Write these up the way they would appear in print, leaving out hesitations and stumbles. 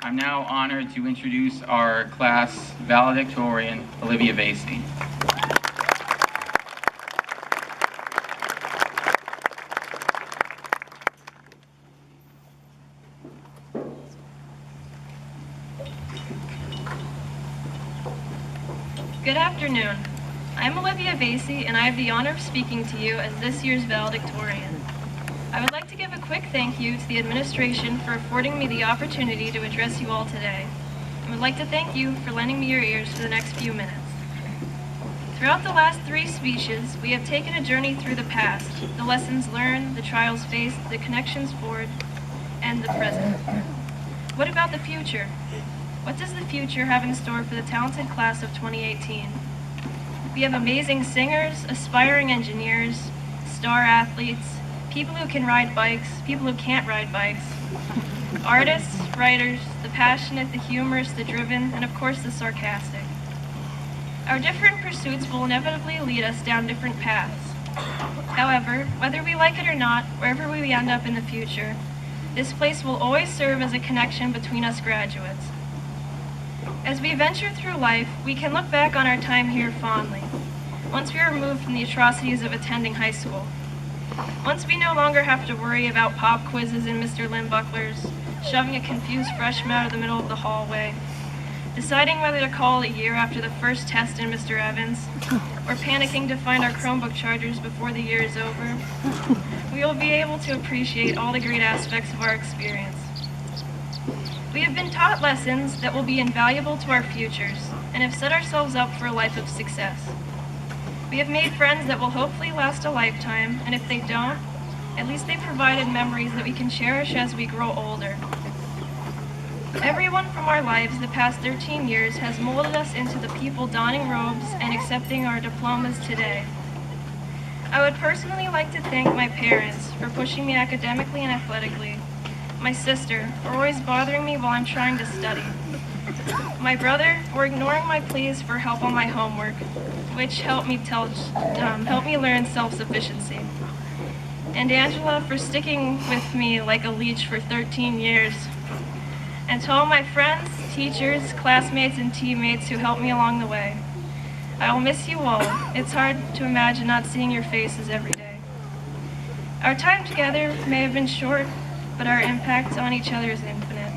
I'm now honored to introduce our class valedictorian, Olivia Vasey. Good afternoon. I'm Olivia Vasey, and I have the honor of speaking to you as this year's valedictorian. I would like to give a quick thank you to the administration for affording me the opportunity to address you all today, and would like to thank you for lending me your ears for the next few minutes. Throughout the last 3 speeches, we have taken a journey through the past, the lessons learned, the trials faced, the connections forged, and the present. What about the future? What does the future have in store for the talented class of 2018? We have amazing singers, aspiring engineers, star athletes, people who can ride bikes, people who can't ride bikes, artists, writers, the passionate, the humorous, the driven, and of course the sarcastic. Our different pursuits will inevitably lead us down different paths. However, whether we like it or not, wherever we end up in the future, this place will always serve as a connection between us graduates. As we venture through life, we can look back on our time here fondly, once we are removed from the atrocities of attending high school. Once we no longer have to worry about pop quizzes in Mr. Limbuckler's, shoving a confused freshman out of the middle of the hallway, deciding whether to call it a year after the first test in Mr. Evans, or panicking to find our Chromebook chargers before the year is over, we will be able to appreciate all the great aspects of our experience. We have been taught lessons that will be invaluable to our futures, and have set ourselves up for a life of success. We have made friends that will hopefully last a lifetime, and if they don't, at least they provided memories that we can cherish as we grow older. Everyone from our lives the past 13 years has molded us into the people donning robes and accepting our diplomas today. I would personally like to thank my parents for pushing me academically and athletically, my sister for always bothering me while I'm trying to study, my brother for ignoring my pleas for help on my homework, which helped me learn self-sufficiency, and Angela for sticking with me like a leech for 13 years. And to all my friends, teachers, classmates, and teammates who helped me along the way. I will miss you all. It's hard to imagine not seeing your faces every day. Our time together may have been short, but our impact on each other is infinite.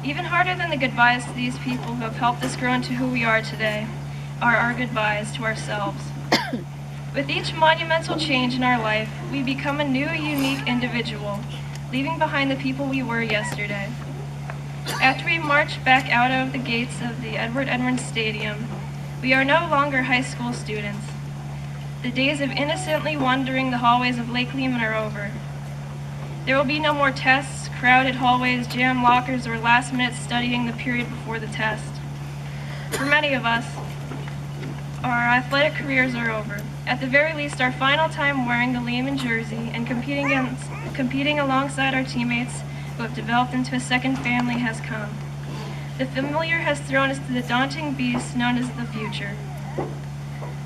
Even harder than the goodbyes to these people who have helped us grow into who we are today are our goodbyes to ourselves. With each monumental change in our life, we become a new, unique individual, leaving behind the people we were yesterday. After we march back out of the gates of the Edward Edwards Stadium, we are no longer high school students. The days of innocently wandering the hallways of Lake Lehman are over. There will be no more tests, crowded hallways, jam lockers, or last-minute studying the period before the test. For many of us, our athletic careers are over. At the very least, our final time wearing the Lehman jersey and competing alongside our teammates who have developed into a second family has come. The familiar has thrown us to the daunting beast known as the future.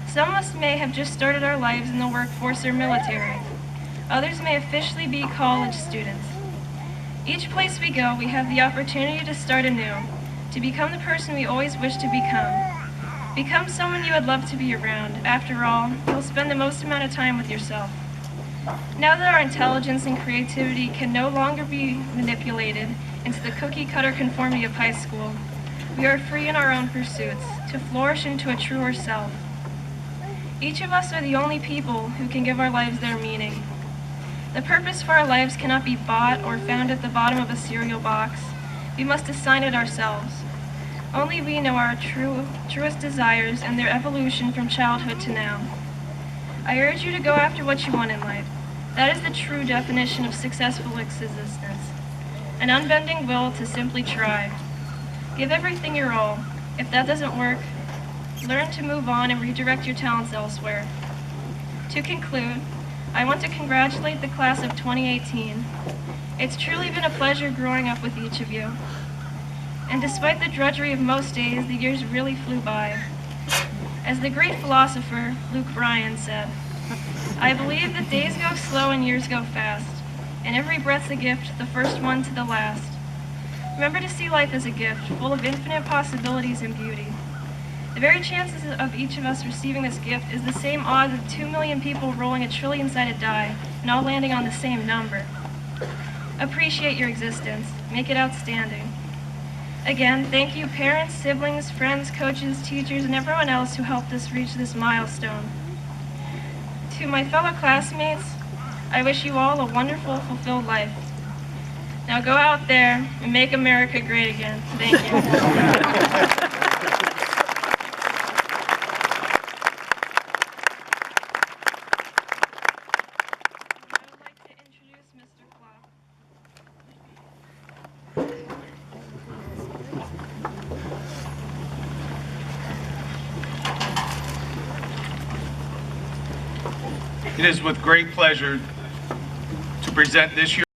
Some of us may have just started our lives in the workforce or military. Others may officially be college students. Each place we go, we have the opportunity to start anew, to become the person we always wished to become. Become someone you would love to be around. After all, you'll spend the most amount of time with yourself. Now that our intelligence and creativity can no longer be manipulated into the cookie-cutter conformity of high school, we are free in our own pursuits, to flourish into a truer self. Each of us are the only people who can give our lives their meaning. The purpose for our lives cannot be bought or found at the bottom of a cereal box. We must assign it ourselves. Only we know our truest desires and their evolution from childhood to now. I urge you to go after what you want in life. That is the true definition of successful existence. An unbending will to simply try. Give everything your all. If that doesn't work, learn to move on and redirect your talents elsewhere. To conclude, I want to congratulate the class of 2018. It's truly been a pleasure growing up with each of you. And despite the drudgery of most days, the years really flew by. As the great philosopher Luke Bryan said, I believe that days go slow and years go fast, and every breath's a gift, the first one to the last. Remember to see life as a gift, full of infinite possibilities and beauty. The very chances of each of us receiving this gift is the same odds of 2 million people rolling a trillion-sided die and all landing on the same number. Appreciate your existence. Make it outstanding. Again, thank you parents, siblings, friends, coaches, teachers, and everyone else who helped us reach this milestone. To my fellow classmates, I wish you all a wonderful, fulfilled life. Now go out there and make America great again. Thank you. It is with great pleasure to present this year's